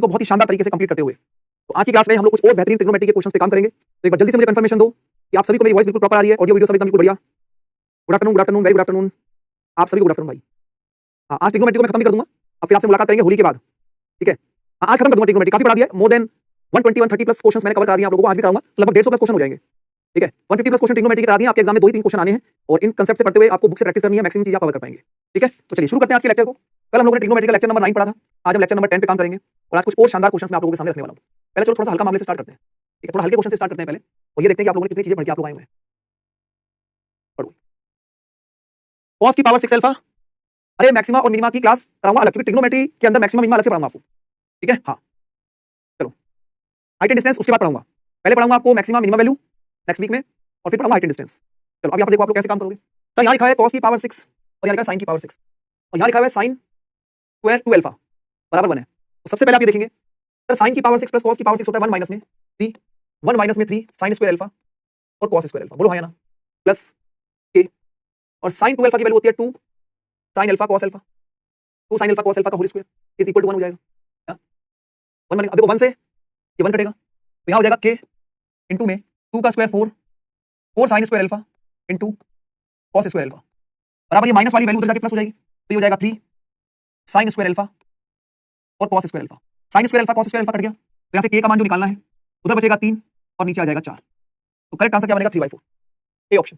को बहुत ही शानदार तरीके से कंप्लीट करते हुए। तो आज की क्लास में हम लोग कुछ और बेहतरीन ट्रिग्नोमेट्री के क्वेश्चंस पे काम करेंगे। तो एक बार जल्दी से मुझे कंफर्मेशन दो कि आप सभी को मेरी वॉइस बिल्कुल प्रॉपर आ रही है, ऑडियो वीडियो सब एकदम बिल्कुल बढ़िया। Good afternoon, very good afternoon. आप सभी को गुड आफ्टरनून भाई। हाँ, आज ट्रिग्नोमेट्री को मैं खत्म भी कर दूंगा और फिर आपसे मुलाकात करेंगे होली के बाद, ठीक है। हाँ, आज खत्म कर दूंगा ट्रिग्नोमेट्री, काफी पढ़ा दिया है, मोर देन 120 130 प्लस क्वेश्चंस मैंने कवर करा दिए आप लोगों को, आज भी कराऊंगा, लगभग 150 प्लस क्वेश्चन हो जाएंगे, ठीक है। 150 प्लस क्वेश्चन ट्रिग्नोमेट्री करा दिए, आपके एग्जाम में 2 ही 3 क्वेश्चन आने हैं और इन कांसेप्ट से पढ़ते हुए आपको बुक से प्रैक्टिस करनी है, मैक्सिमम चीज आप कवर कर पाएंगे, ठीक है। तो चलिए शुरू करते हैं आज के लेक्चर को। कल हम लोगों ने ट्रिग्नोमेट्री का लेक्चर नंबर 9 पढ़ा था, आज हम लेक्चर नंबर 10 पे काम करेंगे और आज कुछ और शानदार क्वेश्चंस मैं आप लोगों के सामने रखने वाला हूं। पहले चलो थोड़ा सा हल्का मामले से स्टार्ट करते हैं, ठीक है। थोड़ा हल्के क्वेश्चन से स्टार्ट करते हैं पहले और ये देखते हैं कि आप लोगों ने कितनी चीजें पढ़ के आप लोग आए हुए हैं। पढ़ो। cos की पावर 6 अल्फा, अरे मैक्सिमा और मिनिमा की क्लास कराऊंगा अलग, क्योंकि ट्रिग्नोमेट्री के अंदर मैक्सिमा मिनिमा अलग से पढ़ाऊंगा आपको, ठीक है। हाँ चलो, हाइट एंड डिस्टेंस उसके बाद पढ़ाऊंगा, पहले पढ़ाऊंगा आपको maxima minima value next week में और फिर पढ़ाऊंगा हाइट एंड डिस्टेंस। चलो अब यहाँ पर देखो आप लोग कैसे काम करोगे। तो यहाँ लिखा है cos की पावर 6 और यहाँ लिखा है sin की पावर 6 और यहाँ लिखा है sin स्क्वायर 2 अल्फा बराबर 1 है। तो सबसे पहले आप ये देखेंगे सर sin की पावर 6 प्लस cos की पावर 6 होता है 1 माइनस में 3, 1 माइनस में 3 sin स्क्वायर अल्फा और cos स्क्वायर अल्फा, बोलो हाँ या ना, प्लस k और sin 2 अल्फा की वैल्यू होती है 2 sin alpha cos alpha, 2 sin alpha cos alpha का whole square is equal to 1 हो जाएगा। 1 बनेगा, अब देखो 1 से ये 1 कटेगा तो यहाँ हो जाएगा k इंटू में 2 का square 4 sin square alpha into cos square alpha बराबर ये माइनस वाली वैल्यू उधर जाके प्लस हो जाएगी तो ये हो जाएगा 3 sin स्क्वायर अल्फा और cos square alpha. sin square alpha cos square alpha cut गया तो यहाँ से k का मान जो निकालना है उधर बचेगा 3 और नीचे आ जाएगा 4। तो करेक्ट आंसर क्या बनेगा 3/4, ए ऑप्शन।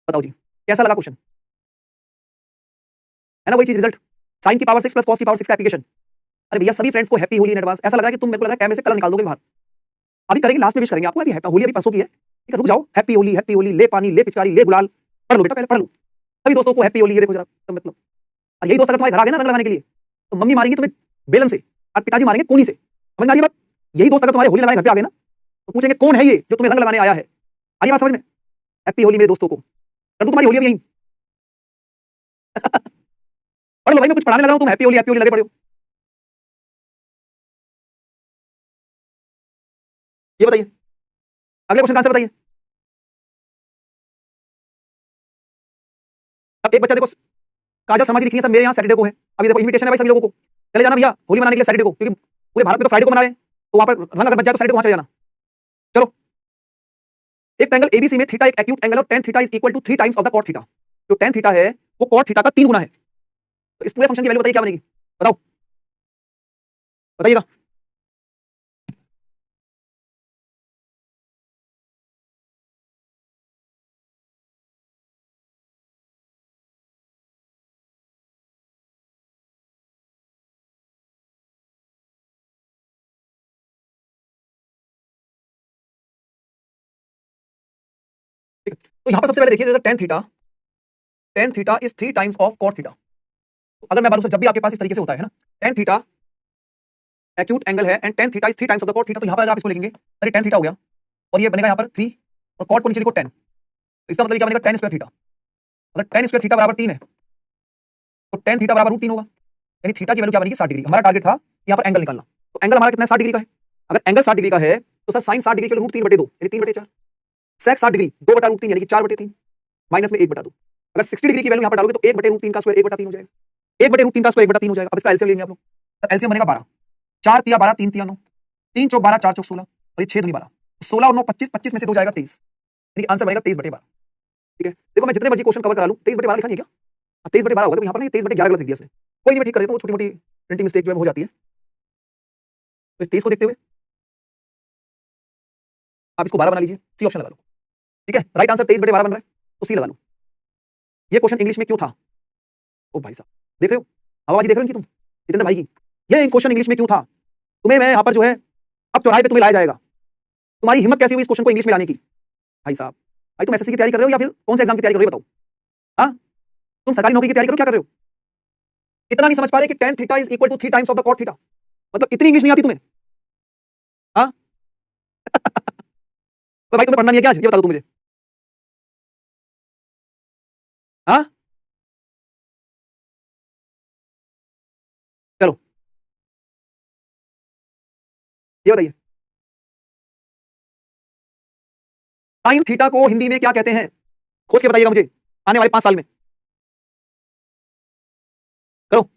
बताओ जी कैसा लगा क्वेश्चन, है ना वही चीज रिजल्ट, sin की पावर 6 प्लस cos की पावर 6 का एप्लीकेशन। अरे भैया सभी फ्रेंड्स को हैप्पी होली इन एडवांस। ऐसा लग रहा है कि तुम, मेरे को लग रहा है कैमरे से कलर निकाल दोगे बाहर। अभी करेंगे, लास्ट में विश करेंगे आपको, अभी होली अभी परसों की है, ठीक है। रुक जाओ, हैप्पी होली, ले पानी ले पिचकारी ले गुलाल, पढ़ लो बेटा पहले पढ़ लो। सभी दोस्तों को हैप्पी होली, ये देखो जरा तो मतलब। और यही दोस्त अगर तुम्हारे घर आ गए ना रंग लगाने के लिए तो मम्मी मारेंगी तुम्हें बेलन से और पिताजी मारेंगे कोनी से, समझ में आ रही है बात। यही दोस्त अगर तुम्हारे होली लगाने घर पे आ गए ना तो पूछेंगे कौन है ये जो तुम्हें रंग लगाने आया है। आ रही बात समझ में। हैप्पी होली मेरे दोस्तों को, कर दूं तुम्हारी होली अभी यहीं। पढ़ लो भाई, मैं कुछ पढ़ाने लगा हूं, तुम हैप्पी होली लगे पड़े हो। ये बताइए अगले क्वेश्चन का आंसर बताइए। अब एक बच्चा देखो, काजल शर्मा जी लिखी है सर मेरे यहाँ सैटरडे को है। अभी देखो इनविटेशन है भाई सभी लोगों को, चले जाना भैया होली मनाने के लिए सैटरडे को, क्योंकि पूरे भारत में तो फ्राइडे को मना रहे हैं, तो वहां पर रंग अगर बच जाए तो सैटरडे को वहां चले जाना। चलो, एक ट्रायंगल एबीसी में थीटा एक एक्यूट एंगल और tan theta is equal to 3 times of the cot theta. जो tan थीटा है वो cot थीटा का 3 गुना है। तो इस पूरे फंक्शन की वैल्यू बताइए क्या बनेगी, बताओ बताइएगा। तो यहां पर सबसे पहले देखिए tan theta is 3 times of cot theta. तो अगर मैं बात जब भी आपके पास इस तरीके से होता है ना, tan थीटा एक्यूट एंगल है and tan theta is 3 times of the cot theta, तो यहां पर अगर आप इसको लिखेंगे अरे tan थीटा हो गया और ये बनेगा यहां पर 3 और cot को नीचे लिखो 10, तो इसका मतलब क्या बनेगा tan स्क्वायर थीटा। अगर tan स्क्वायर थीटा बराबर 3 है तो tan थीटा बराबर √3 होगा, यानी थीटा की वैल्यू क्या बनेगी 60 डिग्री। हमारा टारगेट था यहां पर एंगल निकालना, तो एंगल हमारा कितना है 60 डिग्री का है। अगर एंगल 60 डिग्री का है तो सर sin 60 डिग्री के √3/2 यानी 3/4, sec 60 डिग्री 2/√3 यानी कि 4/3 माइनस में 1/2। अगर 60 डिग्री की वैल्यू यहां पर डालोगे तो 1/√3 का स्क्वायर 1/3 हो जाएगा, 1/√3 का स्क्वायर 1/3 हो जाएगा। अब इसका एलसीएम लेंगे आप लोग, तो एलसीएम बनेगा 12, 4 तिया 12 3 तिया 9, 3 चौक 12 4 चौक 16 और ये 6 दूनी 12, 16 और 9 25, 25 में से 2 जाएगा 23, यानी आंसर बनेगा 23/12, ठीक है। देखो मैं जितने मर्जी क्वेश्चन कवर करा लूं 23/12 लिखा नहीं है क्या, 23/12 होगा, तो यहाँ पर ना 23/11 गलत लिख दिया इसने, कोई नहीं मैं ठीक कर देता हूँ, छोटी मोटी प्रिंटिंग मिस्टेक जो है हो जाती है। तो इस 23 को देखते हुए आप इसको 12 बना लीजिए, सी ऑप्शन लगा लो, ठीक है। राइट आंसर 23/12 बन रहा है तो सी लगा लो। ये क्वेश्चन इंग्लिश में क्यों था, ओ भाई साहब देख रहे हो हवाबाजी देख रहे हो इनकी तुम, जितेंद्र भाई की, ये क्वेश्चन इंग्लिश में क्यों था। तुम्हें मैं यहाँ पर जो है अब चौराहे पे तुम्हें लाया जाएगा, तुम्हारी हिम्मत कैसी हुई इस क्वेश्चन को इंग्लिश में लाने की। भाई साहब भाई तुम एसएससी की तैयारी कर रहे हो या फिर कौन से एग्जाम की तैयारी कर रहे हो बताओ, हाँ तुम सरकारी नौकरी की तैयारी करो क्या कर रहे हो। इतना नहीं समझ पा रहे कि tan theta is equal to 3 times of the cot theta, मतलब इतनी इंग्लिश नहीं आती तुम्हें, हाँ। तो भाई तुम्हें पढ़ना नहीं है क्या आज, ये बता दो तुम मुझे, हाँ। चलो ये बताइए sin थीटा को हिंदी में क्या कहते हैं, खोज के बताइएगा मुझे आने वाले 5 साल में, करो।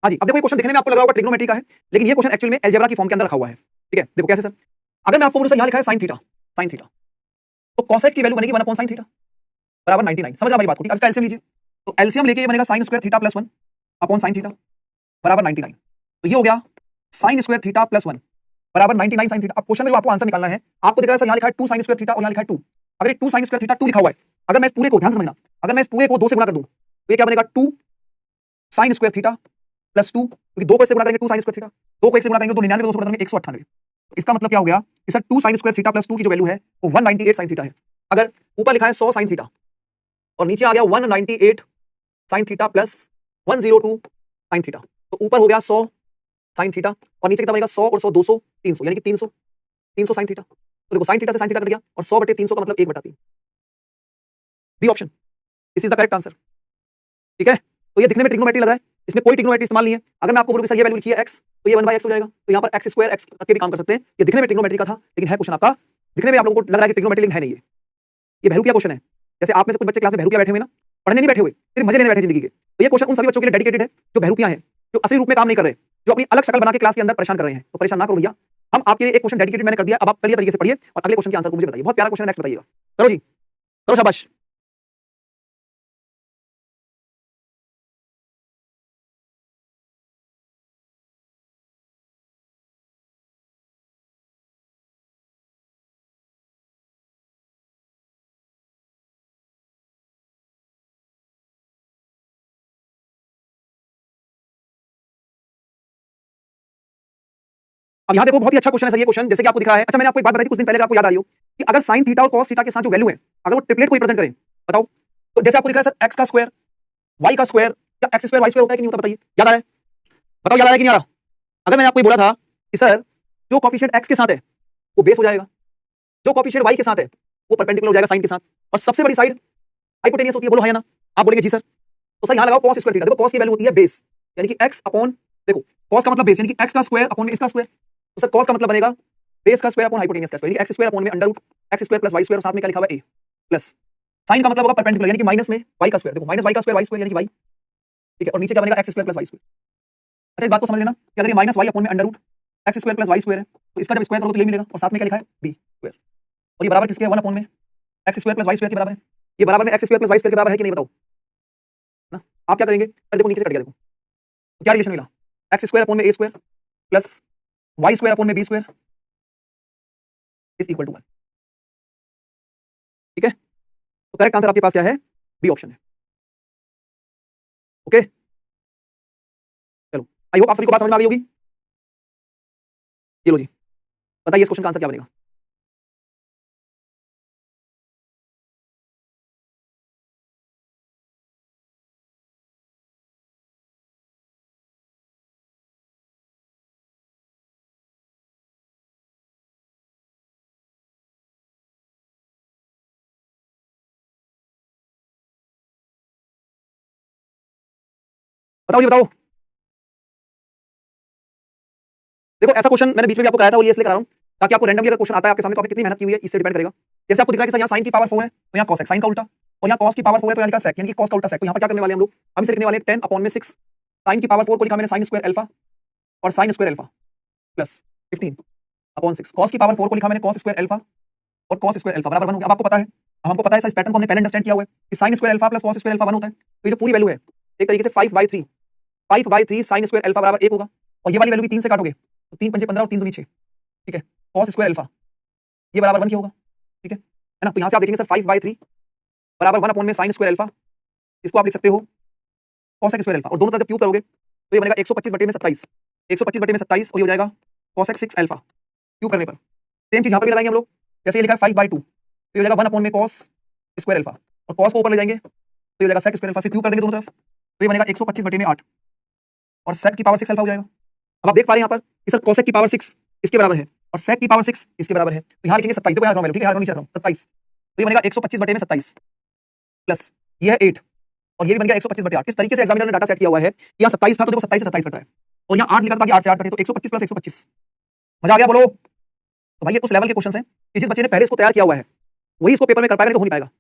हाँ जी, अब देखो ये क्वेश्चन दिखने में आपको लग रहा होगा ट्रिग्नोमेट्री का है, लेकिन ये क्वेश्चन एक्चुअली में अलजेब्रा की फॉर्म के अंदर रखा हुआ है। ठीक है, देखो कैसे सर, अगर मैं आपको बोलूं सर यहाँ लिखा है sin थीटा, तो cosec की वैल्यू बनेगी 1/sin थीटा बराबर 99। समझ रहा मेरी बात को? ठीक है, अब इसका एलसीएम लीजिए, तो एलसीएम लेके ये बनेगा sin square theta plus 1 upon sin theta बराबर 99। तो ये हो गया sin स्क्वायर थीटा प्लस 1 बराबर 99 sin थीटा। अब क्वेश्चन में जो आपको आंसर निकालना है, आपको दिख रहा है सर यहाँ लिखा है 2 sin स्क्वायर थीटा और यहाँ लिखा है 2। अगर ये 2 sin स्क्वायर थीटा 2 लिखा हुआ है, अगर मैं इस पूरे को, ध्यान से समझना, अगर मैं इस पूरे को 2 से गुणा कर दूं तो ये क्या बनेगा 2 sin स्क्वायर थीटा प्लस 2, क्योंकि 2 को इससे गुणा करेंगे 2 sin स्क्वायर थीटा, 2 को 1 से गुणा करेंगे तो 99 को 2 से गुणा करेंगे 198। तो इसका मतलब क्या हो गया कि sir 2 sin square theta plus 2 की जो वैल्यू है वो 198 sin थीटा है। अगर ऊपर लिखा है 100 sin थीटा और नीचे आ गया 198 sin theta plus 102 sin theta, तो ऊपर हो गया 100 sin थीटा और नीचे कितना बनेगा 100 और 100 200 300, यानी कि 300 sin थीटा। तो देखो sin थीटा से sin थीटा कट गया और 100/300 का मतलब 1/3। B option, this is the correct answer. ठीक है, तो ये दिखने में ट्रिग्नोमेट्री लग रहा है, इसमें कोई ट्रिग्नोमेट्री इस्तेमाल नहीं है। अगर मैं आपको बोलूं कि सर ये वैल्यू लिखी है x, तो ये 1/x हो जाएगा, तो यहाँ पर x स्क्वायर x रख के भी काम कर सकते हैं। ये दिखने में ट्रिग्नोमेट्री का था, लेकिन है क्वेश्चन आपका दिखने में आप लोगों को लग रहा है कि ट्रिग्नोमेट्री, लेकिन है नहीं। ये बहरूपिया क्वेश्चन है। जैसे आप में से कुछ बच्चे क्लास में बहरूपिया बैठे हुए ना, पढ़ने नहीं बैठे हुए, सिर्फ मजे लेने बैठे जिंदगी के, तो ये क्वेश्चन उन सभी बच्चों के लिए डेडिकेटेड है जो बहरूपिया हैं, जो असली रूप में काम नहीं कर रहे, जो अपनी अलग शक्ल बना के क्लास के अंदर परेशान कर रहे हैं। तो परेशान ना करो भैया, हम आपके लिए एक क्वेश्चन डेडिकेटेड मैंने कर दिया, अब आप कलियर तरीके से पढ़िए और अगले क्वेश्चन के आंसर को मुझे बताइए। बहुत प्यारा क्वेश्चन है, नेक्स्ट बताइएगा। करो जी, करो शाबाश। अब यहाँ देखो बहुत ही अच्छा क्वेश्चन है सर ये क्वेश्चन, जैसे कि आपको दिख रहा है। अच्छा, मैंने आपको एक बात बताई थी कुछ दिन पहले, अगर आपको याद आ रही हो, कि अगर sin थीटा और cos थीटा के साथ जो वैल्यू है, अगर वो ट्रिपलेट को रिप्रेजेंट करें, बताओ। तो जैसे आपको दिख रहा है सर x का स्क्वायर y का स्क्वायर या x स्क्वायर y स्क्वायर होता है कि नहीं होता, बताइए। याद आ रहा है? बताओ याद आ रहा है कि नहीं आ रहा? अगर मैंने आपको ये बोला था कि सर जो कोफिशिएंट x के साथ है वो बेस हो जाएगा, जो कोफिशिएंट y के साथ है वो परपेंडिकुलर हो जाएगा sin के साथ, और सबसे बड़ी साइड हाइपोटेनियस होती है। बोलो हाँ या ना? आप बोलेंगे जी सर। तो सर यहाँ लगाओ cos स्क्वायर थीटा। देखो cos की वैल्यू होती है बेस, यानी कि x अपॉन, देखो cos का मतलब बेस, यानी कि x का स्क्वायर अपॉन में इसका स्क्वायर। तो सर cos का मतलब बनेगा बेस का स्क्वायर अपॉन हाइपोटेनियस का स्क्वायर, यानी x स्क्वायर अपॉन में under root x square plus y square, साथ में क्या लिखा हुआ है a प्लस sin का मतलब होगा परपेंडिकुलर, यानी कि माइनस में y का स्क्वायर। देखो माइनस y का स्क्वायर y स्क्वायर यानी कि y, ठीक है, और नीचे क्या बनेगा x square plus y square. अच्छा, इस बात को समझ लेना कि अगर ये माइनस y अपॉन में under root x square plus y square है, तो इसका जब स्क्वायर करोगे तो ये मिलेगा, और साथ में क्या लिखा है b स्क्वायर, और ये बराबर किसके है 1 अपॉन में x square plus y square के बराबर है। ये बराबर में x square plus y square के बराबर है कि नहीं, बताओ ना? आप क्या करेंगे? अरे देखो नीचे से कट गया, देखो तो क्या रिलेशन मिला, x स्क्वायर अपॉन में a square plus y square upon में b square is equal to 1। ठीक है, तो करेक्ट आंसर आपके पास क्या है? बी ऑप्शन है। ओके, चलो, आई होप आप सभी को बात समझ में आ गई होगी। ये लो जी, बताइए इस क्वेश्चन का आंसर क्या बनेगा? बताओ जी, बताओ। देखो ऐसा क्वेश्चन मैंने बीच में भी आपको कराया था, वो ये इसलिए करा रहा हूं ताकि आपको रैंडमली अगर क्वेश्चन आता है आपके सामने तो आपने कितनी मेहनत की हुई है इससे डिपेंड करेगा। जैसे आपको दिख रहा है कि सर यहाँ sin की पावर 4 है तो यहाँ cos है, sin का उल्टा, और यहाँ cos की पावर 4 है तो यहाँ लिखा sec, यानी कि cos का उल्टा sec। तो यहाँ पर क्या करने वाले हैं हम लोग? हम इसे लिखने वाले हैं 10 अपॉन में 6, sin की पावर 4 को लिखा मैंने sin स्क्वायर अल्फा और sin square alpha plus 15 upon 6, cos की पावर 4 को लिखा मैंने cos स्क्वायर अल्फा और cos स्क्वायर अल्फा बराबर 1 हो गया। अब आपको पता है, अब हमको पता है इस पैटर्न को हमने पहले अंडरस्टैंड किया हुआ है कि sin square alpha plus cos square alpha 1 होता है। तो ये जो पूरी वैल्यू है एक तरीके से 5/3 sin स्क्वायर अल्फा बराबर 1 होगा, और ये वाली वैल्यू भी 3 से काटोगे तो 3 पंचे 15 और 3 दूनी 6, ठीक है, cos स्क्वायर अल्फा ये बराबर 1 क्या होगा, ठीक है ना? तो यहाँ से आप देखेंगे सर 5/3 बराबर 1 अपॉन में sin स्क्वायर अल्फा, इसको आप लिख सकते हो cos स्क्वायर अल्फा, और दोनों तरफ जब क्यूब करोगे तो ये बनेगा 125/27, 125/27 और ये हो जाएगा cos 6 अल्फा क्यूब करने पर। सेम चीज यहाँ पर भी लगाएंगे हम लोग, जैसे ये लिखा है 5/2 तो ये हो जाएगा 1 अपॉन में cos स्क्वायर अल्फा, और cos को ऊपर ले जाएंगे तो ये हो जाएगा sec स्क्वायर अल्फा, फिर क्यूब कर देंगे दोनों तरफ तो ये बनेगा 125/8 और sec की पावर 6 अल्फा हो जाएगा। अब आप देख पा रहे हैं यहाँ पर कि सर cosec की पावर 6 इसके बराबर है और sec की पावर 6 इसके बराबर है, तो यहाँ लिखेंगे 27, देखो यहाँ वैल्यू, ठीक है, यहाँ नीचे रहा हूँ 27, तो ये बनेगा 125/27 प्लस ये है 8 और ये भी बन गया 125/8। किस तरीके से एग्जामिनर ने डाटा सेट किया हुआ है कि यहाँ 27 था तो देखो 27 से 27 कट रहा है, और यहाँ 8 लिखा था ताकि 8 से 8 कटे, तो 125 प्लस 125। मजा आ गया बोलो? तो भाई ये उस लेवल के क्वेश्चन है कि जिस बच्चे ने पहले इसको तैयार किया हुआ है वही इसको पेपर में कर पाएगा, नहीं तो हो नहीं पाएगा।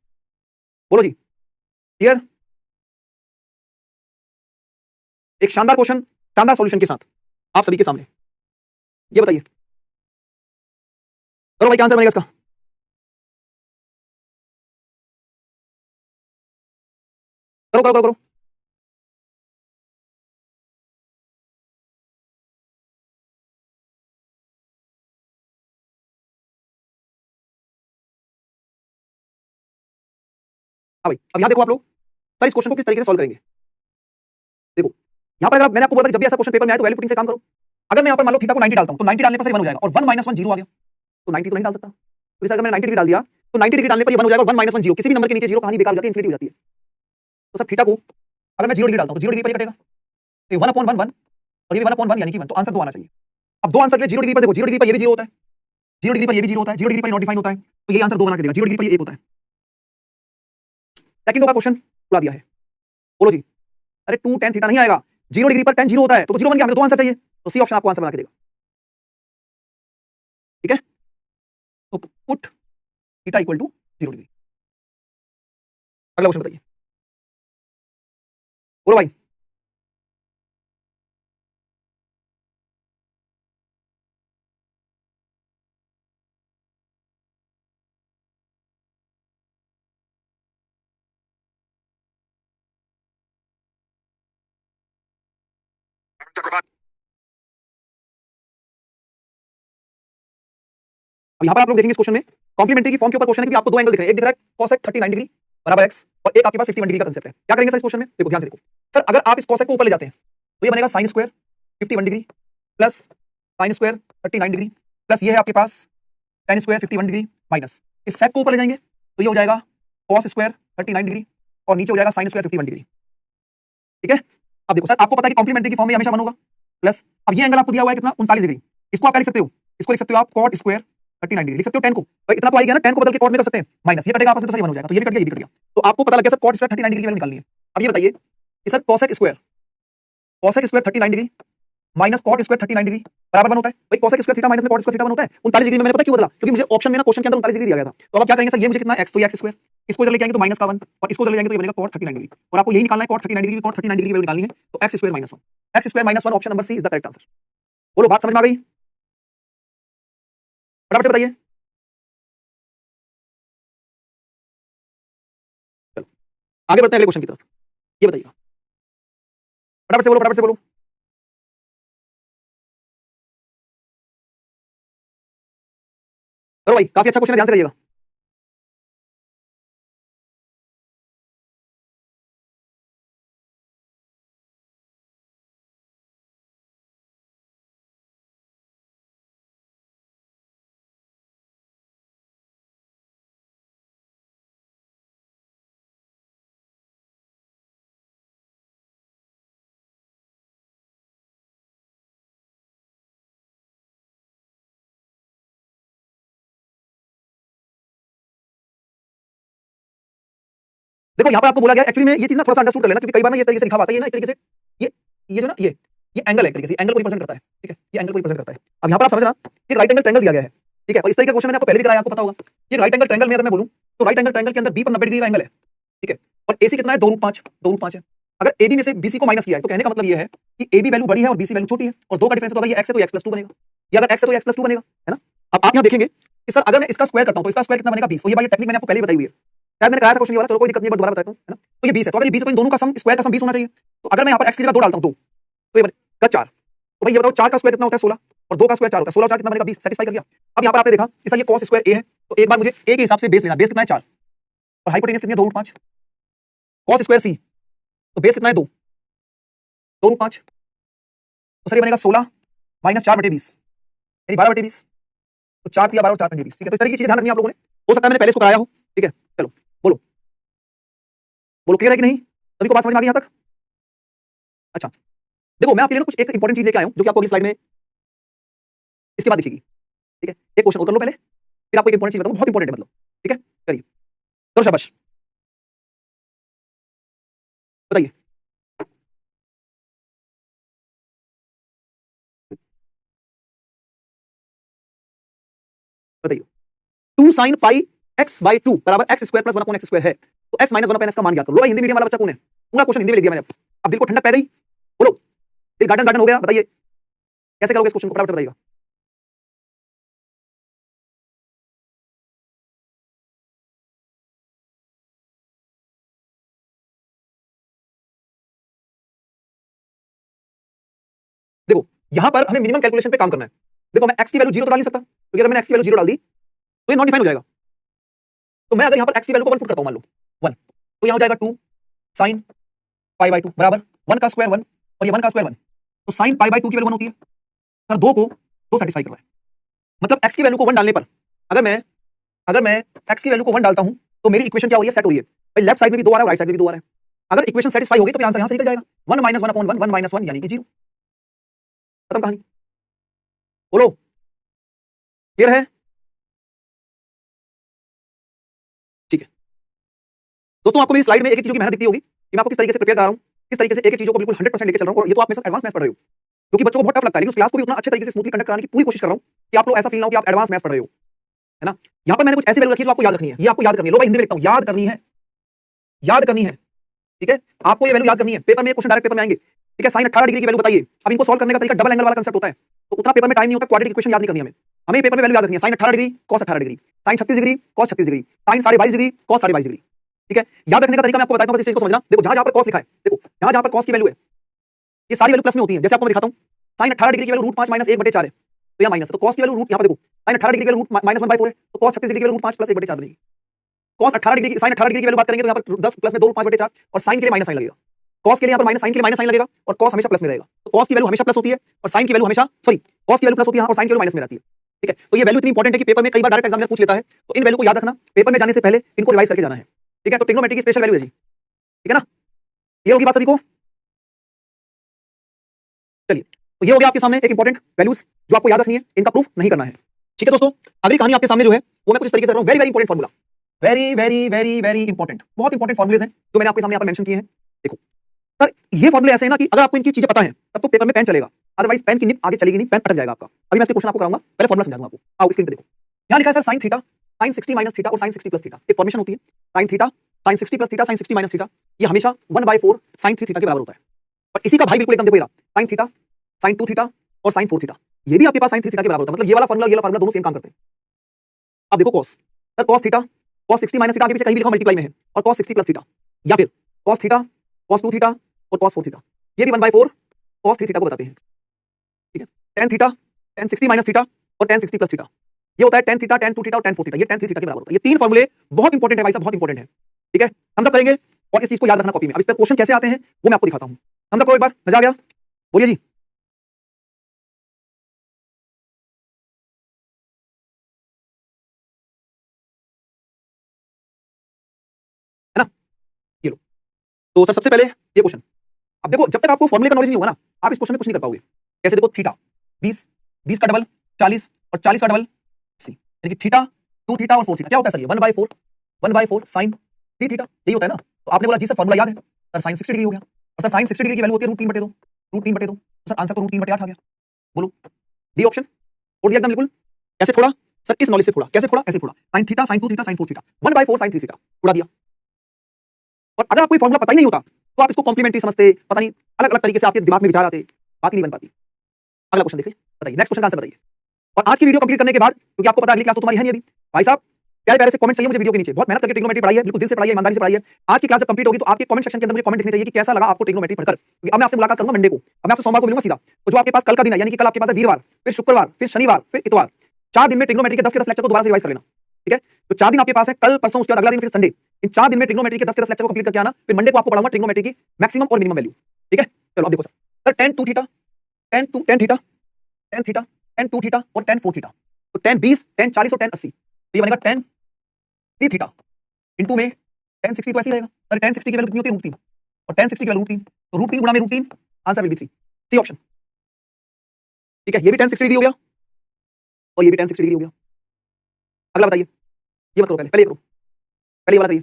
बोलो जी, क्लियर? एक शानदार क्वेश्चन शानदार सॉल्यूशन के साथ आप सभी के सामने। ये बताइए, करो भाई, क्या आंसर बनेगा इसका? करो करो करो करो। हाँ भाई, अब यहां देखो आप लोग सर इस क्वेश्चन को किस तरीके से सॉल्व करेंगे। देखो यहां पर अगर मैंने आपको बोला कि जब भी ऐसा क्वेश्चन पेपर में आए तो वैल्यू पुटिंग से काम करो। अगर मैं यहां पर मान लो थीटा को 90 डालता हूं तो 90 डालने पर सर 1 हो जाएगा और 1 - 1 0 आ गया, तो 90 तो नहीं डाल सकता। तो इस अगर मैंने 90 डिग्री डाल दिया तो 90 डिग्री डालने पर ये 1 हो जाएगा और 1 - 1 0, किसी भी नंबर के नीचे 0 कहानी बेकार हो जाती है, इंफिनिटी हो जाती है। तो सर थीटा को अगर मैं 0 डिग्री डालता हूं तो 0 डिग्री पर ये कटेगा, तो 1/1 1 और ये 1/1 यानी कि 1, तो आंसर 2 आना चाहिए। अब दो आंसर के 0 डिग्री पर देखो, 0 डिग्री पर ये भी 0 होता है, 0 डिग्री पर ये भी 0 होता है, 0 डिग्री पर नॉट डिफाइन होता है, तो ये आंसर 2 बना के देगा। 0 डिग्री पर ये 1 होता है। सेकंड का क्वेश्चन उड़ा दिया है, बोलो जी। अरे 2 tan थीटा नहीं आएगा, 0 डिग्री पर tan 0 होता है, तो 0 बन गया, हमें 2 आंसर चाहिए, तो सी ऑप्शन आपको आंसर बना के देगा। ठीक है, तो put theta equal to 0 degree. अगला क्वेश्चन बताइए, बोलो भाई। अब यहां पर आप लोग देखेंगे इस क्वेश्चन में कॉम्प्लीमेंट्री की फॉर्म के ऊपर क्वेश्चन है कि आपको दो एंगल दिख रहे हैं, एक दिख रहा है cosec 39 डिग्री बराबर x और एक आपके पास 51 डिग्री का कांसेप्ट है। क्या करेंगे सर इस क्वेश्चन में? देखो ध्यान से देखो सर, अगर आप इस cosec को ऊपर ले जाते हैं तो ये बनेगा sin square 51 degree plus sin square 39 degree plus ये है आपके पास tan स्क्वायर 51 डिग्री माइनस इस sec को ऊपर ले जाएंगे तो ये हो जाएगा cos स्क्वायर 39 डिग्री और नीचे हो जाएगा sin स्क्वायर 51 डिग्री। ठीक है, अब देखो सर आपको पता है कि कॉम्प्लीमेंट्री की फॉर्म में हमेशा 1 होगा प्लस, अब ये एंगल आपको दिया हुआ है कितना 39 डिग्री, इसको आप क्या लिख सकते हो? इसको लिख सकते हो आप cot स्क्वायर 39 डिग्री लिख सकते हो, tan को भाई इतना तो आ गया ना, tan को बदल के cot में कर सकते हैं, माइनस ये कटेगा आपस में तो सही 1 हो जाएगा, तो ये भी कट गया, ये भी कट गया। तो आपको पता लग गया सर cot स्क्वायर 39 डिग्री की वैल्यू निकालनी है। अब ये बताइए कि sir cosec square 39 degree minus cot square 39 degree बराबर 1 होता है। भाई cosec स्क्वायर थीटा माइनस में cot स्क्वायर थीटा 1 होता है। 39 डिग्री में मैंने पता क्यों बदला, क्योंकि मुझे ऑप्शन में ना क्वेश्चन के अंदर 39 डिग्री दिया गया था। तो अब आप क्या करेंगे सर, ये मुझे कितना x, तो ये x स्क्वायर, इसको इधर लेके आएंगे तो माइनस का 1 और इसको इधर ले जाएंगे तो ये बनेगा cot 39 डिग्री, और आपको यही निकालना है cot 39 डिग्री, cot 39 डिग्री की वैल्यू निकालनी है, तो x square minus 1, x square minus 1 option number C is the correct answer. बोलो बात समझ में आ गई? फटाफट से बताइए। चलो आगे बढ़ते हैं अगले क्वेश्चन की तरफ। ये बताइए फटाफट से बोलो, फटाफट से बोलो। करो भाई, काफी अच्छा क्वेश्चन है, ध्यान से करिएगा। देखो यहाँ पर आपको बोला गया, एक्चुअली में ये चीज ना थोड़ा सा अंडरस्टूड कर लेना, क्योंकि कई बार ना ये इस तरीके से लिखा हुआ आता है, ये ना एक तरीके से ये जो ना ये एंगल है, एक तरीके से एंगल को रिप्रेजेंट करता है। ठीक है, ये एंगल को रिप्रेजेंट करता है। अब यहाँ पर आप समझना कि राइट एंगल ट्रायंगल दिया गया है। ठीक है, और इस तरीके का क्वेश्चन मैंने आपको पहले भी कराया, आपको पता होगा। ये राइट एंगल ट्रायंगल में अगर मैं बोलूं तो राइट एंगल ट्रायंगल के अंदर बी पर 90 डिग्री का एंगल है। ठीक है, और एसी कितना है 2√5 है। अगर एबी में से बीसी को माइनस किया है तो कहने का मतलब ये है कि एबी वैल्यू बड़ी है और बीसी वैल्यू छोटी है, और दो का डिफरेंस तो अगर ये x है तो x + 2 बनेगा, या अगर x है तो x + 2 बनेगा, है ना। अब आप यहाँ देखेंगे कि सर अगर मैं इसका स्क्वायर करता हूं तो इसका स्क्वायर कितना बनेगा 20, तो ये वाली टेक्निक मैंने आपको पहले ही बताई हुई है, शायद मैंने कहा था क्वेश्चन ये वाला, चलो कोई दिक्कत नहीं, एक बार दोबारा बताता हूं, है ना। तो ये 20 है, तो अगर ये 20 है तो इन दोनों का सम स्क्वायर का सम 20 होना चाहिए। तो अगर मैं यहाँ पर x की जगह 2 डालता हूं 2, तो ये बनेगा 4। तो भाई ये बताओ 4 का स्क्वायर कितना होता है 16, और 2 का स्क्वायर 4 होता है, 16 और 4 कितना बनेगा 20, सेटिस्फाई कर गया। अब यहाँ पर आपने देखा कि सर ये cos स्क्वायर a है, तो एक बार मुझे a के हिसाब से बेस लेना, बेस कितना है 4 और हाइपोटेनस कितनी है 2√5, cos स्क्वायर c तो बेस कितना है 2, 2√5, तो सर ये बनेगा 16 माइनस 4/20 यानी 12/20, तो 4 दिया 12 और 4 पंजे 20। ठीक है, तो इस तरह की चीजें ध्यान रखनी है आप लोगों ने, हो सकता है मैंने पहले इसको कराया हो। ठीक है, चलो बोलो बोलो, क्लियर है कि नहीं, सभी को बात समझ में आ गई यहाँ तक? अच्छा देखो मैं आपके लिए ना कुछ एक इंपॉर्टेंट चीज लेके आया हूं जो कि आपको अगली स्लाइड में इसके बाद दिखेगी। ठीक है, एक क्वेश्चन और कर लो पहले, फिर आपको एक इंपॉर्टेंट चीज बताऊंगा, बहुत इंपॉर्टेंट है मतलब। ठीक है, करिए, तो शाबाश बताइए। बताइए 2 sin पाई x/2 बराबर x square plus 1 upon x square है, तो x माइनस 1 अपॉन x का मान ज्ञात करो। लो भाई, हिंदी मीडियम वाला बच्चा कौन है? पूरा क्वेश्चन हिंदी में लिख दिया मैंने। अब दिल को ठंडक पै गई, बोलो फिर गार्डन गार्डन हो गया, बताइए कैसे करोगे इस क्वेश्चन को, फटाफट से बताइएगा। देखो यहां पर हमें मिनिमम कैलकुलेशन पे काम करना है। देखो मैं x की वैल्यू 0 तो डाल नहीं सकता, क्योंकि अगर मैंने x की वैल्यू 0 डाल दी तो ये नॉन डिफाइन हो जाएगा। तो मैं अगर यहां पर x की वैल्यू को 1 पुट करता हूं, मान लो 1, तो यहां हो जाएगा 2 sin पाई बाय 2 बराबर 1 का स्क्वायर 1 और ये 1 का स्क्वायर 1, तो sin पाई बाय 2 की वैल्यू 1 होती है। सर 2 को 2 सेटिस्फाई कर रहा है, मतलब x की वैल्यू को 1 डालने पर अगर मैं x की वैल्यू को 1 डालता हूं तो मेरी इक्वेशन क्या हो रही है, सेट हो रही है भाई। लेफ्ट साइड में भी 2 आ रहा है, राइट साइड में भी 2 आ रहा है। अगर इक्वेशन सेटिस्फाई होगी तो फिर आंसर यहां से निकल जाएगा, 1 - 1 अपॉन 1 1 - 1 यानी कि 0। खत्म कहानी। बोलो क्लियर है? ठीक है दोस्तों, आपको मेरी स्लाइड में एक एक चीजों की मेहनत दिखती होगी कि मैं आपको किस तरीके से प्रिपेयर कर रहा हूं, किस तरीके से एक एक चीजों को बिल्कुल 100% लेके चल रहा हूं, और ये तो आप मेरे साथ एडवांस मैथ्स पढ़ रहे हो, क्योंकि बच्चों को बहुत टफ लगता है, लेकिन उस क्लास को भी उतना अच्छे तरीके से स्मूथली कंडक्ट कराने की पूरी कोशिश कर रहा हूं कि आप लोग ऐसा फील ना हो कि आप एडवांस मैथ्स पढ़ रहे हो, है ना। यहां पर मैंने कुछ ऐसी वैल्यू रखी है जो आपको याद रखनी है, ये आपको याद करनी है। लो भाई हिंदी में लिखता हूं, याद करनी है, याद करनी है, ठीक है। आपको ये वैल्यू याद करनी है, पेपर में क्वेश्चन डायरेक्ट पेपर में आएंगे, ठीक है। साइन 18 डिग्री की वैल्यू बताइए, अब इनको सॉल्व करने का तरीका डबल एंगल वाला कांसेप्ट होता है, तो उतना पेपर में टाइम नहीं होता, क्वाड्रेटिक इक्वेशन याद नहीं करनी हमें। हमें पेपर में वैल्यू याद रखनी है, sine 18 degree cos 18 degree, sine 36 degree cos 36 degree, sine 22.5 degree cos 22.5 degree, ठीक है। याद रखने का तरीका मैं आपको बताता हूं, बस इस चीज को समझना। देखो जहां जहां पर cos लिखा है, देखो जहां जहां पर cos की वैल्यू है, ये सारी वैल्यू प्लस में होती है। जैसे आपको मैं दिखाता हूं, साइन 18 डिग्री की वैल्यू √5 - 1/4 है, तो यहां माइनस है, तो cos की वैल्यू रूट, यहां पर देखो साइन 18 डिग्री की वैल्यू -1/4 है, तो cos 36 डिग्री की वैल्यू √5 + 1/4 बनेगी। cos 18 डिग्री की, साइन 18 डिग्री की वैल्यू बात करेंगे तो यहां पर 10 प्लस में 2 √5/4, और साइन के लिए माइनस साइन लगेगा। cos के लिए यहां पर माइनस साइन के लिए माइनस साइन लगेगा, और cos हमेशा प्लस में रहेगा। तो cos की वैल्यू हमेशा प्लस होती है और साइन की वैल्यू हमेशा cos की वैल्यू प्लस होती है और साइन की वैल्यू माइनस में रहती है, ठीक है। तो ये वैल्यू इतनी इंपॉर्टेंट है कि पेपर में कई बार डायरेक्ट एग्जामिनर पूछ लेता है, तो इन वैल्यू को याद रखना, पेपर में जाने से पहले इनको रिवाइज करके जाना है, ठीक है। तो ट्रिग्नोमेट्री की स्पेशल वैल्यू है जी, ठीक है ना। ये होगी बात सभी को। चलिए तो ये हो गया आपके सामने एक इंपॉर्टेंट वैल्यूज जो आपको याद रखनी है, इनका प्रूफ नहीं करना है, ठीक है दोस्तों। अगली कहानी आपके सामने जो है वो मैं कुछ इस तरीके से कर रहा हूं, very very important formula, very very very very important, बहुत इंपॉर्टेंट फॉर्मुलेज हैं जो मैंने आपके सामने यहाँ पर मेंशन किए हैं। देखो सर ये फॉर्मुले ऐसे हैं ना कि अगर आपको इनकी चीजें पता है तब तो पेपर में पेन चलेगा, अदरवाइज पेन की निब आगे चलेगी नहीं, पेन अटक जाएगा आपका। अभी मैं इसके क्वेश्चन आपको कराऊंगा, पहले फॉर्मुला समझा दूंगा आपको। आओ स्क्रीन पे देखो, यहाँ लिखा है sir sine theta, sine 60 minus theta और साइन 60 प्लस थीटा, एक फॉर्मेशन होती है sine theta, sine 60 plus theta, sine 60 minus theta, ये हमेशा 1/4 साइन 3 थीटा के बराबर होता है। और इसी का भाई बिल्कुल एकदम देखो ये साइन थीटा, साइन 2 थीटा और साइन 4 थीटा, ये भी आपके पास साइन 3 थीटा के बराबर होता है। मतलब ये वाला फॉर्मुला दोनों सेम काम करते हैं। अब देखो cos, sir cos theta, cos 60 minus theta आगे पीछे कहीं भी लिखा मल्टीप्लाई में है, और cos 60 प्लस थीटा, या फिर cos थीटा, cos 2 थीटा और cos 4 थीटा, ये भी 1/4 cos 3 थीटा को बताते हैं, ठीक है। tan theta, tan 60 minus theta और tan 60 प्लस थीटा, ये होता है tan थीटा, tan 2 थीटा और tan 4 थीटा, ये tan 3 थीटा के बराबर होता है। ये तीन फॉर्मूले बहुत इंपॉर्टेंट है भाई साहब, बहुत इंपॉर्टेंट है, ठीक है। हम सब करेंगे और इस चीज को याद रखना कॉपी में। अब इस पर क्वेश्चन कैसे आते हैं वो मैं आपको दिखाता हूं। हम सबको एक बार मजा आ गया, बोलिए जी। है ना, ये लो। तो सर सबसे पहले ये क्वेश्चन, अब देखो जब तक आपको फॉर्मूले का नॉलेज नहीं होगा ना, आप इस क्वेश्चन में कुछ नहीं कर पाओगे। कैसे, देखो थीटा 20, 20 का डबल 40 और 40 का डबल 80, यानी कि थीटा 2 थीटा और 4 थीटा क्या होता है सर, ये 1/4 साइन 3 थीटा, यही होता है ना। तो आपने बोला जी सर फॉर्मूला याद है, सर साइन 60 डिग्री हो गया, और सर साइन 60 डिग्री की वैल्यू होती है √3/2, √3/2, तो सर आंसर तो √3/8 आ गया। बोलो डी ऑप्शन, और दिया एकदम बिल्कुल। कैसे फोड़ा सर, इस नॉलेज से फोड़ा, कैसे फोड़ा, ऐसे फोड़ा, sine theta, sine 2 theta, sine 4 theta, 1/4 sine 3 theta, उड़ा दिया। और अगर आपको फॉर्मूला पता ही नहीं होता तो आप इसको कॉम्प्लीमेंट्री समझते, पता नहीं अलग अलग तरीके से आपके दिमाग में विचार आते, बात ही नहीं बन पाती। अगला क्वेश्चन देखिए, बताइए नेक्स्ट क्वेश्चन का आंसर बताइए। और आज की वीडियो कंप्लीट करने के बाद, क्योंकि आपको पता है अगली क्लास तो तुम्हारी है नहीं अभी, भाई साहब प्यारे प्यारे से कमेंट चाहिए मुझे वीडियो के नीचे, बहुत मेहनत करके ट्रिग्नोमेट्री पढ़ाई है, बिल्कुल दिल से पढ़ाई है, ईमानदारी से पढ़ाई है। आज की क्लास जब कंप्लीट होगी तो आपके कमेंट सेक्शन के अंदर मुझे कमेंट लिखने चाहिए कि कैसा लगा आपको ट्रिग्नोमेट्री पढ़कर। अब मैं आपसे मुलाकात करूंगा मंडे को, अब मैं आपसे सोमवार को मिलूंगा सीधा। तो जो आपके पास कल का दिन है, यानी कि कल आपके पास है वीरवार, फिर शुक्रवार, फिर शनिवार, फिर इतवार, 4 दिन में ट्रिग्नोमेट्री के 10 के 10 लेक्चर को दोबारा से रिवाइज कर लेना, ठीक है। तो 4 दिन आपके पास है, कल परसों उसके बाद अगला दिन फिर संडे, इन 4 दिन में ट्रिग्नोमेट्री के 10 के 10 लेक्चर को कंप्लीट करके आना, फिर मंडे को आपको पढ़ाऊंगा ट्रिग्नोमेट्री की मैक्सिमम और मिनिमम वैल्यू, ठीक है। चलो अब देखो sir tan 2 theta, tan 2 tan theta, tan theta, tan 2 theta और tan 4 थीटा, तो tan 20, tan 40 और tan 80, तो ये बनेगा tan 3 थीटा इनटू में tan 60, तो ऐसे ही रहेगा। अरे tan 60 की वैल्यू कितनी होती है, √3, और tan 60 की वैल्यू √3, तो √3 गुणा में √3, answer will be 3, C option, ठीक है। ये भी tan 60 डिग्री हो गया और ये भी tan 60 डिग्री हो गया। अगला बताइए, ये मत करो, पहले ये करो, पहले ये वाला करिए,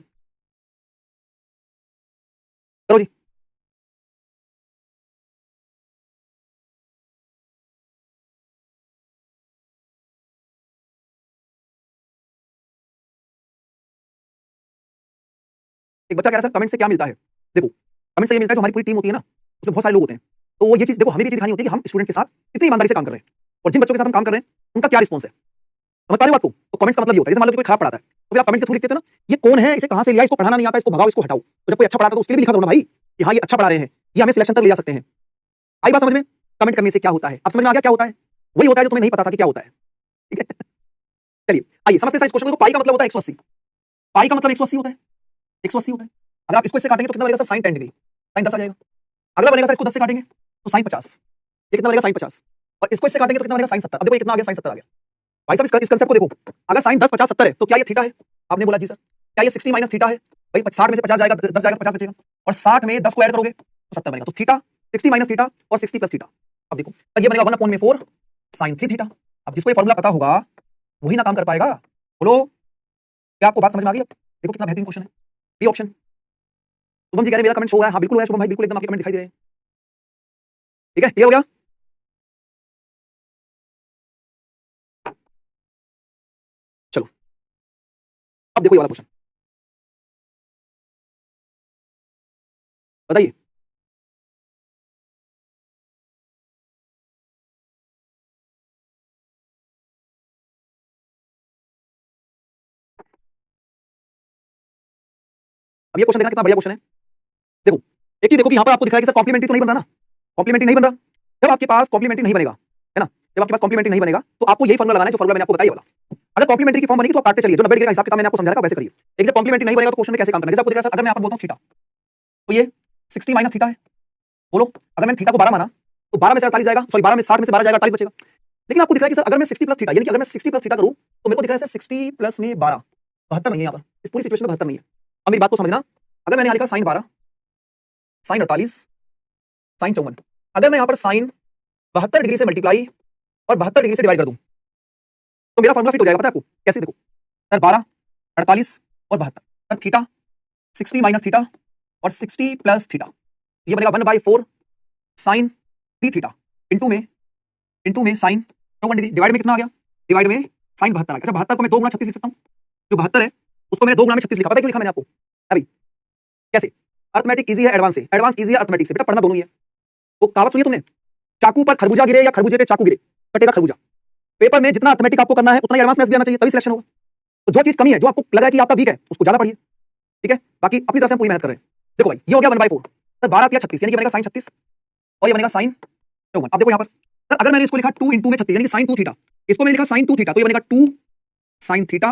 करो जी। एक बच्चा कह रहा है सर कमेंट से क्या मिलता है। देखो कमेंट से ये मिलता है जो हमारी पूरी टीम होती है ना, उसमें बहुत सारे लोग होते हैं, तो ये चीज देखो, हमें ये चीज दिखानी होती है कि हम स्टूडेंट के साथ कितनी ईमानदारी से काम कर रहे हैं और जिन बच्चों के साथ हम काम कर रहे हैं उनका क्या रिस्पॉन्स है। समझ पा रहे हो बात को? तो कमेंट्स का मतलब ये होता है, जैसे मान लो कोई खराब पढ़ाता है तो फिर आप कमेंट के थ्रू लिखते थे ना, ये कौन है, इसे कहां से लिया, इसको पढ़ाना नहीं आता, इसको भगाओ, इसको हटाओ। तो जब कोई अच्छा पढ़ाता है तो उसके लिए भी लिखा दो ना भाई कि हाँ ये अच्छा पढ़ा रहे हैं, ये हमें सिलेक्शन तक ले जा सकते हैं। आई बात समझ में? कमेंट करने से क्या होता है, अब समझ में आ गया क्या होता है? वही होता है जो तुम्हें नहीं पता था कि क्या होता है। ठीक है, चलिए आइए समझते हैं इस क्वेश्चन को। पाई का मतलब होता है 180। पाई का मतलब 180 होता है, 180 होता है। अगर आप इसको इससे काटेंगे तो कितना बनेगा सर, sin 10 डिग्री, sin 10 आ जाएगा। अगला बनेगा सर, इसको 10 से काटेंगे तो sin 50, ये कितना बनेगा sin 50, और इसको इससे काटेंगे तो कितना बनेगा sin 70। अब देखो ये कितना आ गया, sin 70 आ गया। भाई साहब इस कंसेप्ट को देखो, अगर sin 10 50 70 है तो क्या ये थीटा है? आपने बोला जी सर। क्या ये 60 माइनस थीटा है? भाई 60 में से 50 जाएगा, 10 जाएगा, 50 बचेगा, और 60 में 10 को ऐड करोगे तो 70 बनेगा। तो थीटा 60 माइनस थीटा और 60 प्लस थीटा। अब देखो तो ये बनेगा 1/4 sin 3 थीटा। अब जिसको ये फॉर्मूला पता होगा वही ना काम कर पाएगा। बोलो क्या आपको बात समझ में आ गई? अब देखो कितना बेहतरीन क्वेश्चन है। B option. शुभम जी कह रहे हैं मेरा कमेंट शो हो रहा है। हाँ बिल्कुल है शुभम भाई, बिल्कुल एकदम आपके कमेंट दिखाई दे रहे हैं। ठीक है, ये हो गया। चलो अब देखो ये वाला क्वेश्चन, बताइए। अब ये क्वेश्चन देखना कितना बढ़िया क्वेश्चन है। देखो एक चीज देखो कि यहाँ पर आपको दिख रहा है कि सर कॉम्प्लीमेंट्री तो नहीं बन रहा ना, कॉम्प्लीमेंट्री नहीं बन रहा। जब आपके पास कॉम्प्लीमेंट्री नहीं बनेगा, है ना, जब आपके पास कॉम्प्लीमेंट्री नहीं बनेगा तो आपको यही फॉर्मूला लगाना है जो फॉर्मूला मैंने आपको बताया वाला। अगर कॉम्प्लीमेंट्री की फॉर्म बनेगी तो आप काटते चलिए, जो 90 डिग्री का हिसाब किताब मैंने आपको समझाया था वैसे करिए। एक जब कॉम्प्लीमेंट्री नहीं बनेगा तो क्वेश्चन में कैसे काम करना है, जैसे आपको दिख रहा है सर, अगर मैं यहाँ पर बोलता हूँ थीटा तो ये 60 माइनस थीटा है। बोलो अगर मैंने थीटा को 12 माना तो 12 में से 48 जाएगा, सॉरी 12 में 60 में से 12 जाएगा, 48 बचेगा। लेकिन आपको दिख रहा है कि सर अगर मैं 60 प्लस थीटा, यानी कि अगर मैं 60 प्लस थीटा करूं तो मेरे को दिख रहा है सर 60 प्लस में 12, 72 नहीं है यहाँ पर, इस पूरी सिचुएशन में 72 नहीं है। अब मेरी बात को समझना, अगर मैंने यहाँ लिखा साइन 12, साइन 48, साइन 54, अगर मैं यहाँ पर साइन 72 डिग्री से मल्टीप्लाई और 72 डिग्री से डिवाइड कर दूं तो मेरा फॉर्मूला फिट हो जाएगा। पता है आपको कैसे? देखो सर 12, 48 और 72, सर थीटा 60 माइनस थीटा और 60 प्लस थीटा, ये बनेगा 1/4 साइन 3 थीटा इंटू में साइन 54 डिग्री, डिवाइड में कितना आ गया, डिवाइड में साइन 72 आ गया। अच्छा 72 को मैं 2 गुना 36 लिख सकता हूँ, जो 72 है उसको मैंने 2 गुना में 36 लिखा। पता है क्यों लिखा मैंने आपको? अभी कैसे? अर्थमेटिक इजी है एडवांस से, एडवांस इजी है अर्थमेटिक से, बेटा पढ़ना दोनों ही है। वो कहावत सुनी तुमने, चाकू पर खरबूजा गिरे या खरबूजे पे चाकू गिरे, कटेगा खरबूजा। पेपर में जितना अर्थमेटिक आपको करना है उतना एडवांस मैथ्स भी आना चाहिए, तभी सिलेक्शन होगा। तो जो चीज कमी है, जो आपको लग रहा है कि आपका वीक है, उसको ज्यादा पढ़िए। ठीक है, बाकी अपनी तरफ से हम पूरी मेहनत कर रहे हैं। देखो भाई ये हो गया 1/4 सर, 12 या 36 यानी कि बनेगा साइन 36 और ये बनेगा साइन 54। अब देखो यहाँ पर सर अगर मैंने इसको लिखा 2 इंटू में 36 यानी कि साइन 2 थीटा, इसको मैंने लिखा साइन 2 थीटा, तो ये बनेगा 2 साइन थीटा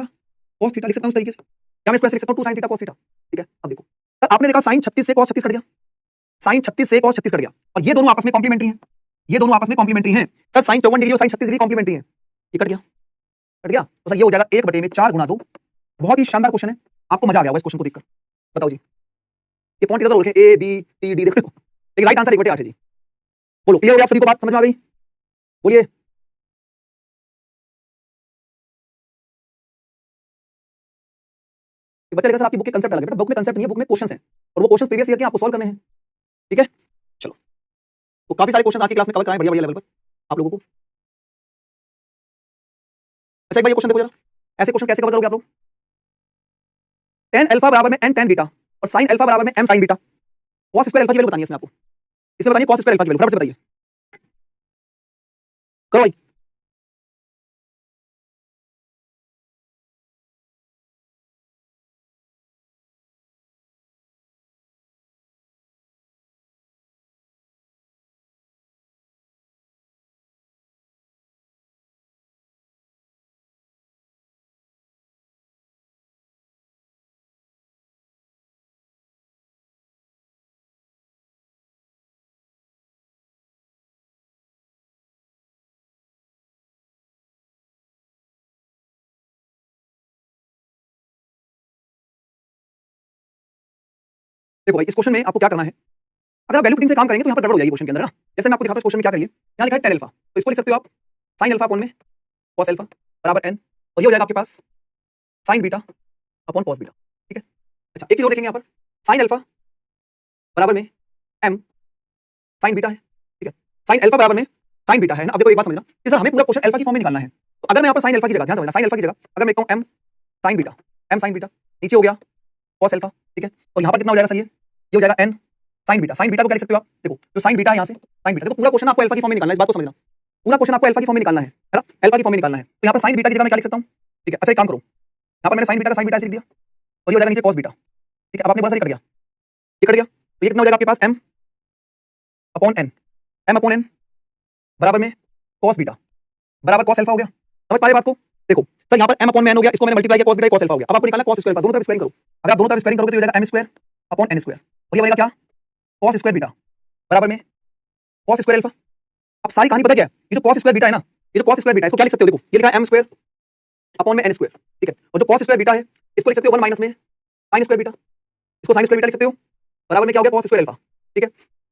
cos थीटा, लिख सकता हूं इस तरीके से, क्या मैं इसको ऐसे लिख सकता हूं 2 साइन थीटा cos थीटा। ठीक है, अब देखो सर आपने देखा साइन 36 से cos 36 कट गया, साइन 36 से cos 36 कट गया, और ये दोनों आपस में कॉम्प्लीमेंट्री हैं, ये दोनों आपस में कॉम्प्लीमेंट्री हैं। सर साइन 54 डिग्री और साइन 36 डिग्री कॉम्प्लीमेंट्री हैं, ये कट गया, कट गया, तो सर ये हो जाएगा 1/4 गुणा 2। बहुत ही शानदार क्वेश्चन है, आपको मजा आ गया होगा इस क्वेश्चन को देखकर। बताओ जी, ये पॉइंट इधर लिखे A B C D, देखो लेकिन राइट आंसर 1/8 है जी। बोलो क्लियर हो गया आप सभी को, बात समझ में आ गई? बोलिए। बच्चा लेकर सर आपकी बुक के कंसेप्ट अलग है, बेटा बुक में कंसेप्ट नहीं है, बुक में क्वेश्चंस हैं और वो क्वेश्चंस प्रीवियस ईयर के आपको सॉल्व करने हैं। ठीक है, चलो तो काफी सारे क्वेश्चंस आज की क्लास में कवर कराएं बढ़िया बढ़िया लेवल पर आप लोगों को। अच्छा एक बार ये क्वेश्चन देखो जरा, ऐसे क्वेश्चन कैसे कवर करोगे आप लोग? tan अल्फा बराबर में n tan बीटा और sin अल्फा बराबर में m sin beta, cos square alpha की वैल्यू बतानी है इसमें आपको, इसमें बताइए cos स्क्वायर अल्फा की वैल्यू, फटाफट से बताइए, करो भाई। देखो भाई इस क्वेश्चन में आपको क्या करना है, अगर आप वैल्यू पुटिंग से काम करेंगे तो यहाँ पर गड़बड़ हो जाएगी क्वेश्चन के अंदर ना। जैसे मैं आपको दिखाता हूँ इस क्वेश्चन में क्या करिए, यहाँ लिखा है tan अल्फा, तो इसको लिख सकते हो आप sin अल्फा अपॉन में cos अल्फा बराबर n, और ये हो जाएगा आपके पास sin beta upon cos beta. ठीक है, अच्छा एक चीज और देखेंगे यहाँ पर, sin अल्फा बराबर में m sin बीटा है। ठीक है, sin अल्फा बराबर में sin बीटा है ना। अब देखो एक बात समझना कि सर हमें पूरा क्वेश्चन अल्फा की फॉर्म में निकालना है, तो अगर मैं यहाँ पर sin अल्फा की जगह, ध्यान समझना, sin अल्फा की जगह अगर मैं लिखता हूँ m sin बीटा, नीचे हो गया cos अल्फा। ठीक है, और यहाँ पर कितना हो जाएगा सर, ये हो जाएगा n साइन बीटा को क्या लिख सकते हो आप? देखो जो साइन बीटा है यहाँ से साइन बीटा, देखो पूरा क्वेश्चन आपको अल्फा की फॉर्म में निकालना है, इस बात को समझना। पूरा क्वेश्चन आपको अल्फा की फॉर्म में निकालना है ना, अल्फा की फॉर्म में निकालना है। तो यहाँ पर साइन बीटा की जगह मैं क्या लिख सकता हूँ? ठीक है, अच्छा एक काम करो, यहाँ पर मैंने साइन बीटा का साइन बीटा ऐसे लिख दिया और ये हो जाएगा नीचे कॉस बीटा। ठीक है, अब आपने बड़ा सा ये कट गया, ये कट गया, तो ये कितना हो जाएगा आपके पास? m अपॉन n बराबर में कॉस बीटा बराबर कॉस अल्फा हो गया। समझ पा रहे बात को? देखो सर यहाँ पर m अपॉन में n हो गया, इसको मैंने मल्टीप्लाई किया कॉस बीटा कॉस अल्फा हो गया। अब आपको निकालना कॉस स्क्वायर अल्फा, दोनों तरफ स्क्वायरिंग करो। अगर आप दोनों तरफ स्क्वायरिंग करोगे तो ये हो जाएगा m square upon n square और ये बनेगा क्या? कॉस स्क्वायर बीटा बराबर में कॉस स्क्वायर अल्फा। अब सारी कहानी पता क्या है? ये जो कॉस स्क्वायर बीटा है ना, ये जो कॉस स्क्वायर बीटा है इसको क्या लिख सकते हो? देखो ये लिखा है m स्क्वायर अपॉन में n स्क्वायर। ठीक है, और जो कॉस स्क्वायर बीटा है इसको लिख सकते हो 1 माइनस में sin स्क्वायर बीटा, इसको sin स्क्वायर बीटा लिख सकते हो बराबर में क्या हो गया? Cos square alpha. ठीक है,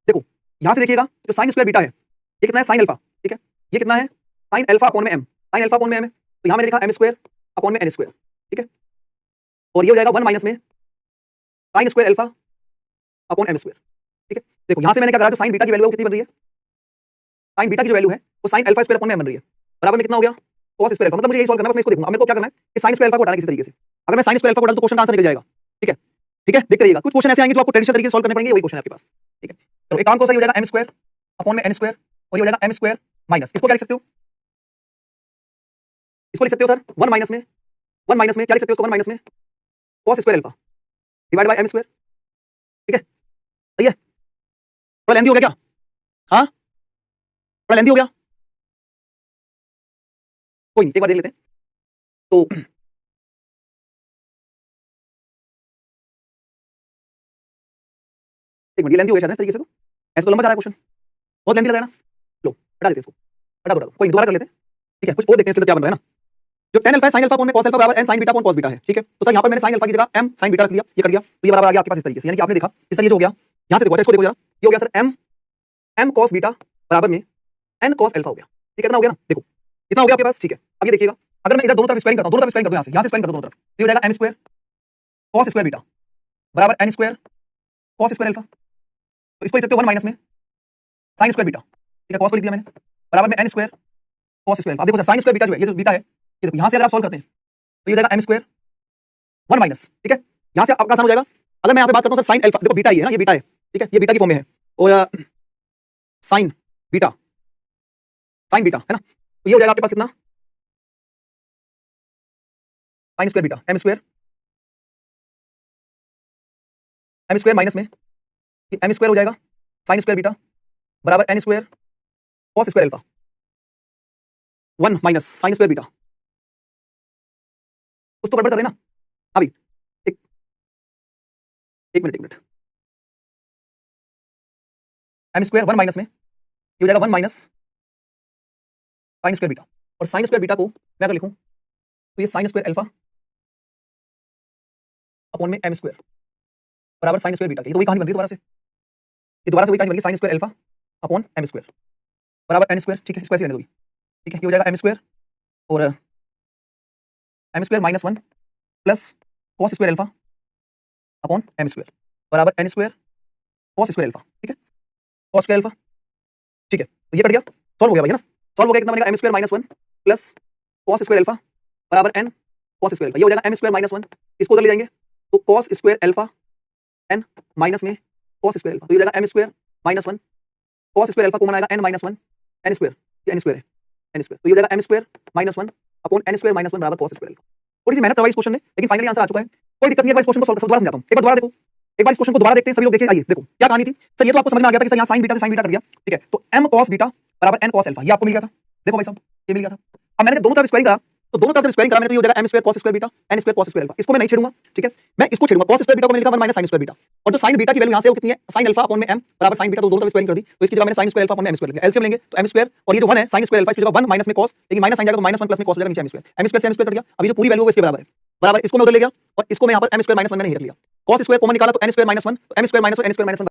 देखो यहां से देखिएगा जो sin स्क्वायर बीटा है ये कितना है? sin alpha. ठीक है, ये कितना है? sin अल्फा अपॉन में m, sin अल्फा अपॉन में m है, तो यहां मैंने लिखा m स्क्वायर अपॉन में n स्क्वायर। ठीक है, और ये हो जाएगा 1 माइनस में sin square alpha upon m square. ठीक है, देखो यहां से मैंने क्या करा, जो sin बीटा की वैल्यू है वो कितनी बन रही है? sin बीटा की जो वैल्यू है वो sin अल्फा स्क्वायर अपॉन में m बन रही है, बराबर में कितना हो गया? cos square alpha. मतलब मुझे यही सॉल्व करना है, बस मैं इसको देखूंगा। अब मेरे को क्या करना है कि sin स्क्वायर अल्फा को हटाना किसी तरीके से। अगर मैं sin स्क्वायर अल्फा को हटा दूं तो क्वेश्चन का आंसर निकल जाएगा। ठीक है, ठीक है, देखते रहिएगा, कुछ क्वेश्चन ऐसे आएंगे जो आपको ट्रेडिशनल तरीके से सॉल्व करने पड़ेंगे, वही क्वेश्चन है आपके पास। ठीक है, तो एक काम को सही हो जाएगा m स्क्वायर अपॉन में n स्क्वायर और ये हो जाएगा m स्क्वायर माइनस, इसको क्या लिख सकते हो? इसको लिख सकते हो सर 1 माइनस में क्या लिख सकते हो? 1 माइनस में cos square alpha divide by m square. ठीक है, सही है? थोड़ा लेंथी हो गया क्या? हाँ, थोड़ा लेंथी हो गया, कोई नहीं, एक बार देख लेते हैं। तो एक मिनट, ये लेंथी हो गया शायद इस तरीके से, तो ऐसे तो लंबा जा रहा है क्वेश्चन, बहुत लेंथी लग रहा है ना। लो हटा देते हैं इसको, हटा दो, कोई दोबारा कर लेते हैं। ठीक है, कुछ और देखते हैं इसके अंदर क्या बन रहा है ना। जो tan अल्फा है sin अल्फा अपॉन में cos अल्फा बराबर n sin beta upon cos beta है। ठीक है, तो सर यहाँ पर मैंने sin अल्फा की जगह m sin बीटा रख लिया, ये कर दिया, तो ये बराबर आ गया आपके पास इस तरीके से। यानी कि आपने देखा इस तरीके से हो गया। यहाँ से देखो, इसको देखो जरा, ये हो गया सर m cos बीटा बराबर में n cos अल्फा हो गया। ठीक है, कितना हो गया ना, देखो कितना हो गया आपके पास। ठीक है, अब ये देखिएगा, अगर मैं इधर दोनों तरफ स्क्वायरिंग करता हूं, दोनों तरफ स्क्वायरिंग कर दो, यहाँ से स्क्वायरिंग कर दो दोनों तरफ, तो ये हो जाएगा m square cos square beta बराबर n square cos square alpha. तो इसको लिख सकते हो 1 माइनस में sin स्क्वायर बीटा। ठीक है, cos को लिख दिया मैंने बराबर में n स्क्वायर cos स्क्वायर। अब देखो सर sin स्क्वायर बीटा जो है, ये जो बीटा है, ये देखो यहाँ से अगर आप सॉल्व करते हैं तो ये हो जाएगा m स्क्वायर 1 माइनस। ठीक है, यहाँ से आपका आसान हो जाएगा। अगर मैं यहाँ पे बात करता हूँ सर sin अल्फा, देखो बीटा ही है ना, ये बीटा है। ठीक है, ये बीटा की फॉर्म में है और sin बीटा है ना, तो ये हो जाएगा आपके पास कितना? sin square beta m square minus में m स्क्वायर हो जाएगा sin स्क्वायर बीटा बराबर n square cos square alpha 1 minus sin square beta. कुछ तो गड़बड़ कर रहे हैं ना अभी। एक मिनट, m स्क्वायर 1 माइनस में ये हो जाएगा 1 माइनस sin स्क्वायर बीटा, और sin स्क्वायर बीटा को मैं अगर लिखूं तो ये sin स्क्वायर अल्फा अपॉन में m स्क्वायर बराबर sin स्क्वायर बीटा की। तो वही कहानी बन गई दोबारा से, ये दोबारा से वही कहानी बन गई, sin square alpha upon m square बराबर n स्क्वायर। ठीक है, इसको ऐसे रहने दो। ठीक है, ये हो जाएगा m स्क्वायर और m square minus 1 plus cos square alpha upon m square बराबर n square cos square alpha. ठीक है, cos स्क्वायर अल्फा। ठीक है, तो ये कट गया, सॉल्व हो गया भाई, है ना। सॉल्व हो गया, कितना बनेगा? m square minus 1 plus cos square alpha बराबर n cos स्क्वायर अल्फा। ये हो जाएगा m स्क्वायर माइनस 1, इसको उधर ले जाएंगे तो cos square alpha n minus में cos स्क्वायर अल्फा, तो ये हो जाएगा m square minus 1 cos square alpha common आएगा n माइनस 1 n स्क्वायर, ये n स्क्वायर है, n स्क्वायर, तो ये हो जाएगा m square minus 1 upon n square minus 1 बराबर cos स्क्वायर अल्फा। थोड़ी सी मेहनत करवाई इस क्वेश्चन ने, लेकिन फाइनली आंसर आ चुका है, कोई दिक्कत नहीं है। एक बार इस क्वेश्चन को सॉल्व दोबारा समझाता हूं, एक बार दोबारा देखो, एक बार इस क्वेश्चन को दोबारा देखते हैं सभी लोग। देखिए, आइए देखो क्या कहानी थी सर, ये तो आपको समझ में आ गया था कि सर यहाँ sin बीटा से sin बीटा कर दिया। ठीक है, तो m cos बीटा बराबर n cos अल्फा, ये आपको मिल गया था। देखो भाई साहब, ये मिल गया था। अब मैंने दोनों तरफ स्क्वायरिंग करा, तो दोनों तरफ स्क्वायरिंग करा मैंने, तो ये हो जाएगा m square cos square beta n square cos square alpha. इसको मैं नहीं छेड़ूंगा, ठीक है, मैं इसको छेड़ूंगा। cos स्क्वायर बीटा को मैंने लिखा 1 माइनस sin स्क्वायर बीटा, और जो sin बीटा की वैल्यू यहाँ से वो कितनी है? sin अल्फा अपॉन में m बराबर sin बीटा, तो दोनों तरफ स्क्वायरिंग कर दी, तो इसकी जगह मैंने sin स्क्वायर अल्फा अपॉन में m स्क्वायर लिख लिया। एलसीएम लेंगे तो m स्क्वायर, और ये जो 1 है sin स्क्वायर अल्फा, इसकी जगह 1 माइनस में cos, लेकिन माइनस साइन जाएगा तो माइनस 1 प्लस में cos हो जाएगा, नीचे m स्क्वायर से m स्क्वायर कट गया। अभी जो पूरी वैल्यू है इसके बराबर है, बराबर इसको मैं उधर ले गया, और इसको मैं यहाँ पर m स्क्वायर माइनस 1 मैंने लिख लिया। cos स्क्वायर कॉमन निकाला तो n स्क्वायर माइनस 1, तो m square minus 1 n square minus 1